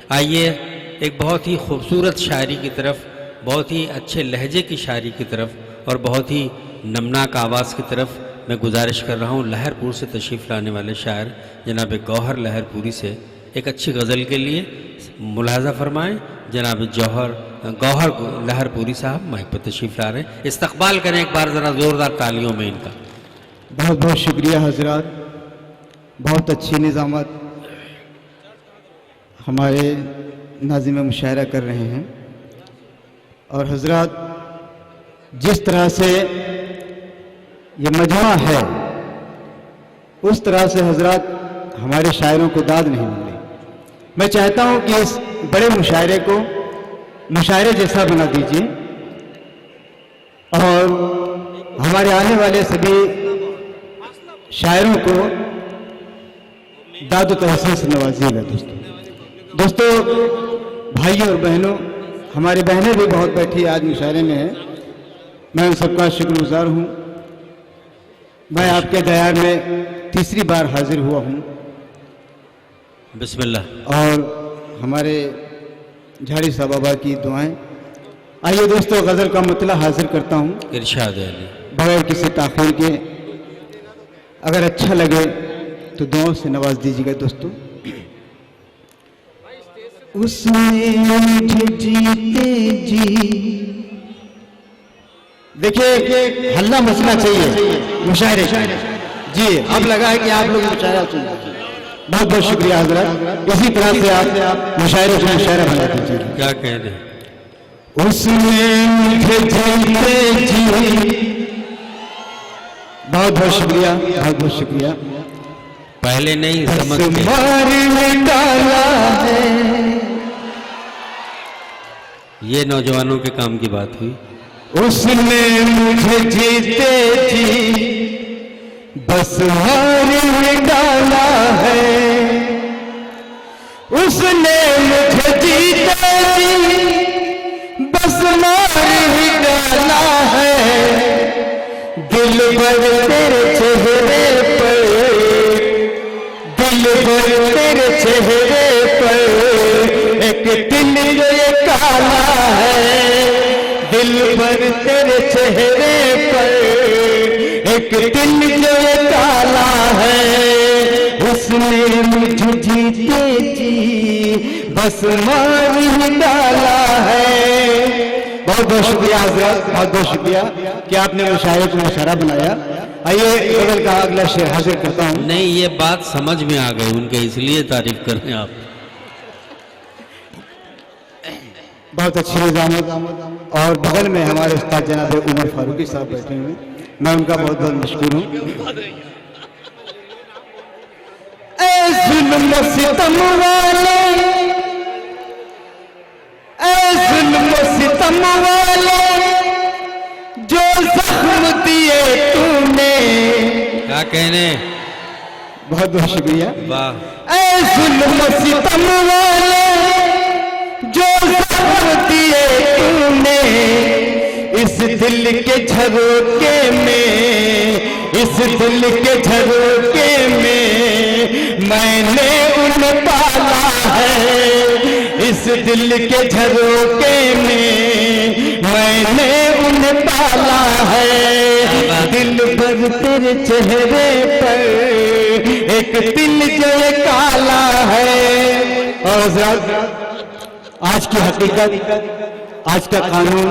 आइए एक बहुत ही खूबसूरत शायरी की तरफ, बहुत ही अच्छे लहजे की शायरी की तरफ और बहुत ही नमनाक आवाज़ की तरफ मैं गुजारिश कर रहा हूँ लहरपुर से तशरीफ़ लाने वाले शायर जनाब गौहर लहरपुरी से एक अच्छी गज़ल के लिए मुलाहज़ा फरमाएँ। जनाब गौहर लहरपुरी साहब माइक पर तशरीफ़ ला रहे हैं, इस्तकबाल करें एक बार ज़रा ज़ोरदार तालियों में इनका। बहुत बहुत शुक्रिया हजरात, बहुत अच्छी निज़ामत हमारे नाज़िम मुशायरा कर रहे हैं। और हजरात जिस तरह से ये मजमा है उस तरह से हजरात हमारे शायरों को दाद नहीं मिल रही। मैं चाहता हूँ कि इस बड़े मुशायरे को मुशायरे जैसा बना दीजिए और हमारे आने वाले सभी शायरों को दाद तहसीन से नवाजिएगा। दोस्तों भाइयों और बहनों, हमारी बहनें भी बहुत बैठी आज मुशायरे में है, मैं उन सबका शुक्रगुजार हूँ। मैं आपके दयार में तीसरी बार हाजिर हुआ हूँ। बिस्मिल्लाह। और हमारे झाड़ी साहब बाबा की दुआएं। आइए दोस्तों गज़ल का मतला हाजिर करता हूँ इरशाद अली, बगैर किसी ताख़ीर के। अगर अच्छा लगे तो दुआओं से नवाज दीजिएगा दोस्तों। उसने मुझे जीते जी, देखिए हल्ला मचना चाहिए मुशायरे जी। अब लगा है कि आप लोग मुशायरा सुन। बहुत बहुत शुक्रिया हजरत, इसी तरह से आप मुशायरे को मुशायरा बना दीजिए। क्या कह रहे? उसने मुझे जीते जी। बहुत बहुत शुक्रिया, बहुत बहुत शुक्रिया। पहले नहीं समझ के डाला है। ये नौजवानों के काम की बात हुई। उसने मुझे जीते जी बस मार में डाला है। उसने मुझे जीते जी बस मार ही डाला है। दिल भर तेरे चेहरे पर, दिल भर तेरे चेहरे पर एक दिल ये काला है। दिल भर तेरे चेहरे पर एक दिल जो ये काला है। उसने मुझे जीते जी बस मार ही डाला है। बहुत बहुत शुक्रिया हजरत, बहुत बहुत शुक्रिया कि आपने मुशायरे को मुशायरा बनाया। आइए गज़ल का अगला शेर हाजिर करता हूँ। नहीं, ये बात समझ में आ गई उनके, इसलिए तारीफ कर रहे हैं आप। बहुत अच्छी निज़ामत। और बगल में हमारे उस्ताद जनाब उमर फारूकी साहब बैठे हुए, मैं उनका बहुत बहुत मशकूर हूँ। ऐ जुल्म सितम वाले, ऐ जुल्म सितम वाले जो जख्म दिए तूने। क्या कहने? बहुत बहुत शुक्रिया। वाह। ऐ जुल्म सितम वाले जो जख्म दिए तूने, इस दिल के झरोके में, इस दिल के झरोके में मैंने उन्हें पाला है। इस दिल के झरोके में मैंने उन्हें पाला है। दिल भर तेरे चेहरे पर एक दिल जो ये काला है। और आज की हकीकत, आज का कानून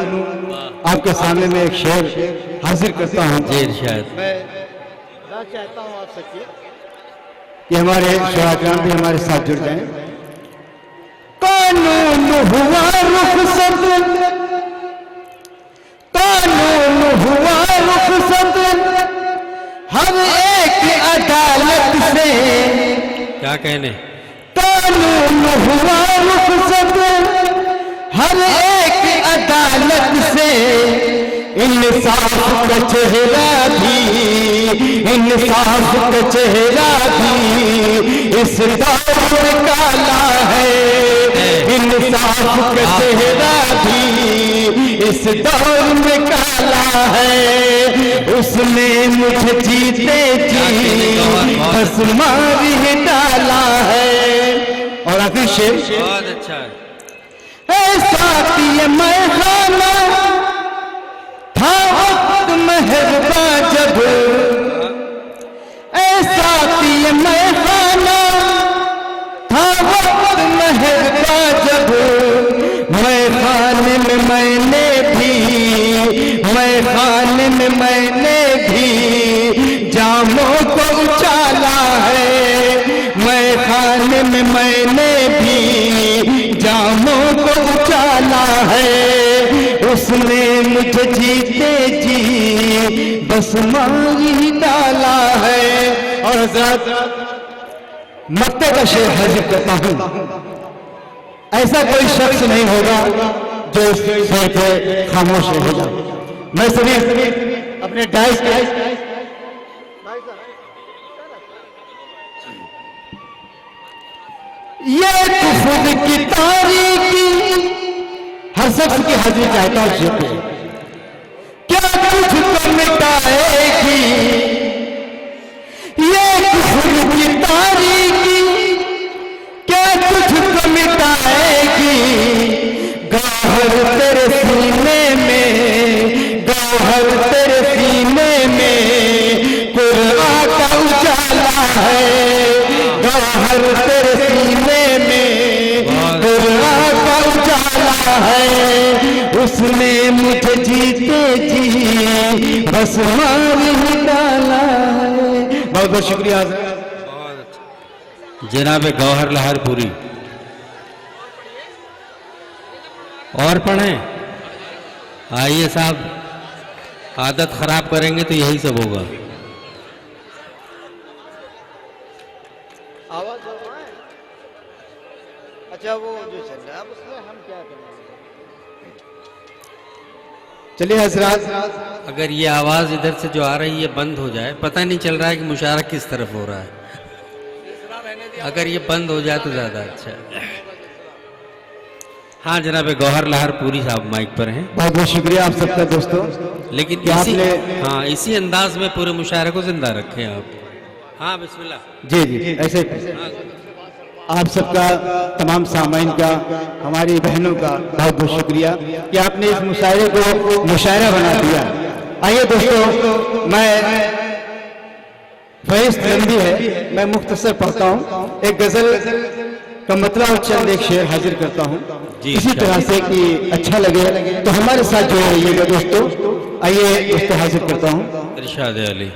आपके सामने में एक शेर हाजिर करता हूँ। शायद मैं चाहता हूँ आपसे कि हमारे शोराकाम भी हमारे साथ जुड़ जाएं। कानून हुआ रुखसत, कानून हुआ रुखसत हर एक अदालत से। क्या कहने? कानून हुआ रुखसत हर एक अदालत से। इंसाफ का चेहरा भी, इंसाफ का चेहरा भी इस दौर में काला है। इंसाफ का चेहरा भी इस दौर में काला है। उसने मुझे जीते जी बस मार ही डाला है। और आखिरी शेर, बहुत अच्छा है। ऐसा कि मैं खाना था वक्त मेहरबा जब, ऐसा कि मैं खाना था वक्त मेहरबा जब, मैं खाने में मैंने भी जामों को उछाला है, मैं खाने में मैंने भी जामों को उछाला है, उसने मुझे जीते जी बस मार ही डाला है। और हज़रत मक्ते का शेर हाजिर करता हूं, ऐसा कोई शख्स नहीं होगा जो इस शेर पे खामोश रहेगा। मैं सभी अपने डाइस के ये खुद की तारीकी हर शख्स की हाजिरी चाहता हूं शेर पे, क्या तुझको मिटाएगी ये खुद की तारीकी, क्या तुझको मिटाएगी गौहर तेरे सीने में, गौहर तेरे सीने में कुरान का उजाला है, गौहर तेरे सीने में कुरान का उजाला है, उसने मुझे जीते जी बस मार ही डाला है। बहुत बहुत शुक्रिया जनाब गौहर लहरपुरी। और पढ़ें? आइए साहब, आदत खराब करेंगे तो यही सब होगा। आवाज अच्छा वो जो चल रहा है अब उसमें हम क्या करें? चलिए हजरात, अगर ये आवाज़ इधर से जो आ रही है बंद हो जाए, पता नहीं चल रहा है कि मुशारा किस तरफ हो रहा है। अगर ये बंद हो जाए तो ज़्यादा अच्छा है। हाँ जनाब गौहर लहरपुरी साहब माइक पर हैं। बहुत बहुत शुक्रिया आप सबका दोस्तों। लेकिन क्या इसी आपने- हाँ इसी अंदाज में पूरे मुशायरे को जिंदा रखें आप। हाँ बिस्मिल्लाह। जी जी ऐसे हाँ, आप सबका, तमाम सामाइन का, हमारी बहनों का बहुत बहुत शुक्रिया कि आपने इस मुशायरे को मुशायरा बना दिया। आइए दोस्तों, मैं फहरिस्त लंबी है, मैं मुख्तसर पढ़ता हूँ। एक गजल का मतलब और चंद एक शेर हाजिर करता हूँ जी, इसी तरह से कि अच्छा लगे तो हमारे साथ जुड़े रहिएगा दोस्तों। आइए दोस्तों हाजिर करता हूँ। इरशाद अली।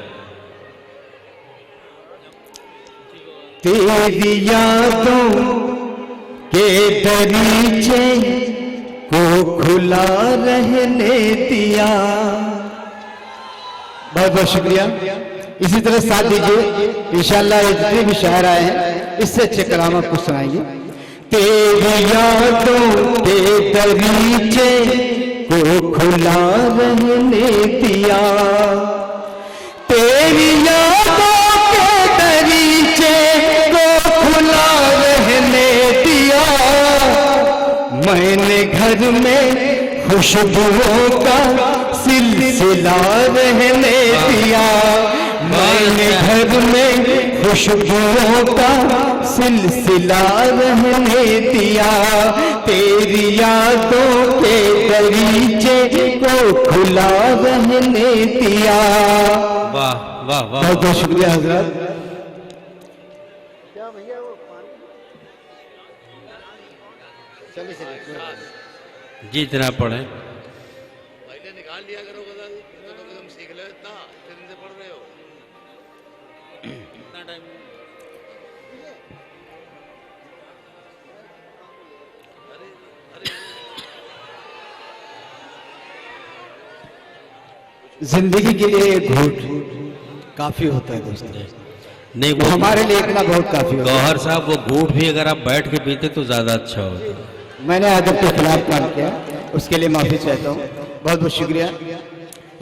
तेरी यादों के दरीचे को खुला रहने दिया। बहुत बहुत शुक्रिया। इसी तरह साथ दीजिए, इंशाअल्लाह ये जितने भी शायर आए हैं इससे अच्छे कलाम आपको सुनाएंगे। तेरी यादों के दरीचे को खुला रहने दिया, तेरी यादों के दरीचे को खुला रहने दिया, मैंने घर में खुशबुओं का सिलसिला रहने दिया, मैंने घर में खुशबुओं का सिलसिला रहने दिया, तेरी यादों के दरीचे को खुला रहने दिया। वाह वाह वाह, बहुत बहुत शुक्रिया हजरत। क्या भैया वो पानी चलिए चलिए जी जनाब पढ़ें। पहले निकाल लिया करो गजल, तो तुम सीख लो इतना, फिर इनसे पढ़ रहे हो। इतना टाइम जिंदगी के लिए एक घूट काफी होता है दोस्तों, नहीं वो वो हमारे लिए इतना बहुत काफी होता है। गौहर साहब वो घूट भी अगर आप बैठ के पीते तो ज्यादा अच्छा होता। मैंने अदब के खिलाफ काम किया, उसके लिए माफी चाहता हूँ। बहुत बहुत शुक्रिया।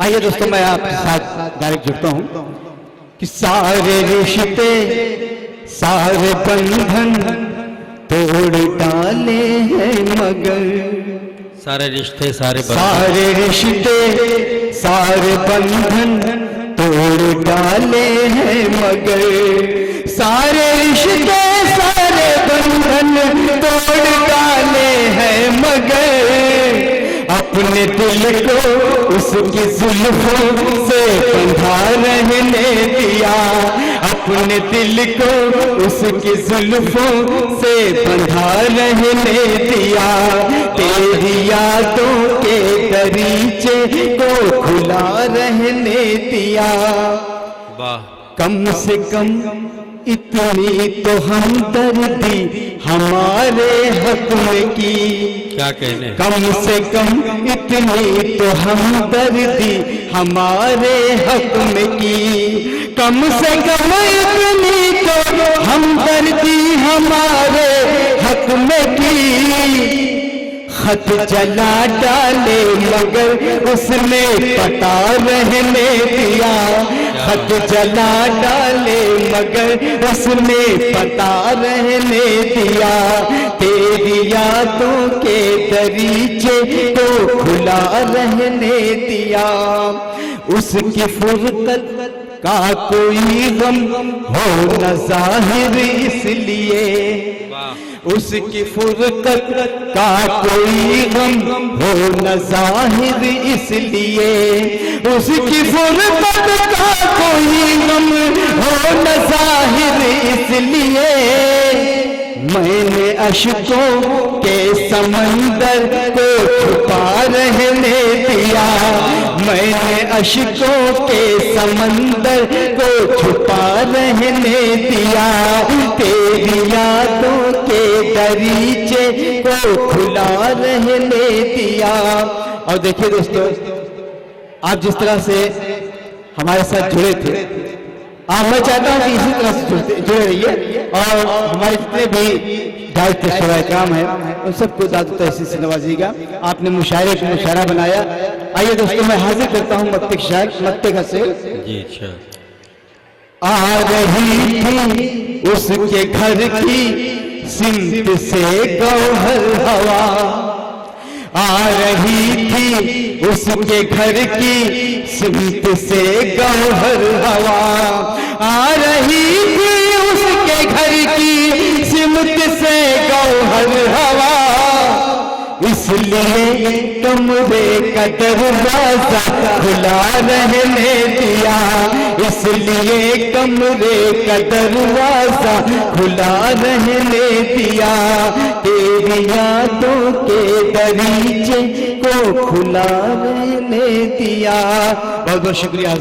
आइए दोस्तों, मैं आपके साथ डायरेक्ट जुड़ता हूँ कि सारे रिश्ते सारे बंधन तोड़ डाले हैं मगर, सारे रिश्ते सारे सारे रिश्ते सारे बंधन तोड़ डाले हैं मगर, सारे रिश्ते सारे बंधन मन तोड़ डाले हैं मगर अपने दिल को उसकी जुल्फों से बंधा रहने दिया, अपने दिल को उसकी जुल्फों से बंधा रहने दिया, तेरी यादों के दरीचे को खुला रहने दिया। वाह, कम से कम इतनी तो हमदर्दी हमारे हक में की, क्या कहने। कम से कम इतनी तो हमदर्दी हमारे हक में की, कम से कम इतनी तो हमदर्दी हमारे हक में की। खत जला डाले मगर उसने पता रहने दिया, खत जला डाले मगर उसने पता रहने दिया, तेरी यादों के दरीचे को खुला रहने दिया। उसकी फुरकत का कोई गम हो न जाहिर इसलिए, उसकी फुरकत का कोई गम हो न जाहिर इसलिए, उसकी फुरकत का कोई गम हो न जाहिर इसलिए। मैंने अश्कों के समंदर को छुपा रहने दिया, मैंने अश्कों के समंदर को छुपा रहने दिया, तेरी यादों के दरीचे को खुला रहने दिया। और देखिए दोस्तों, आप जिस तरह से हमारे साथ जुड़े थे, मैं चाहता हूं कि इसी तरह से जुड़े रहिए और हमारे जितने भी दायित्व शोरा काम है उन सबको दादू तहसील से नवाजिएगा। आपने मुशायरे को मुशायरा बनाया। आइए दोस्तों, मैं हाजिर करता हूं मत्ते के शायर मत्ते का से। जी अच्छा। आ रही थी उसके घर की सिमत से गौहर हवा, आ रही थी उसके घर की सिमत से गौहर हवा, आ रही थी उसके घर की सिमत से गौहर हवा। इसलिए कमरे का दरवाजा खुला रहने दिया, इसलिए कमरे का दरवाजा खुला रहने दिया, तेरी यादों के दरीचे को खुला रहने दिया। बहुत बहुत शुक्रिया।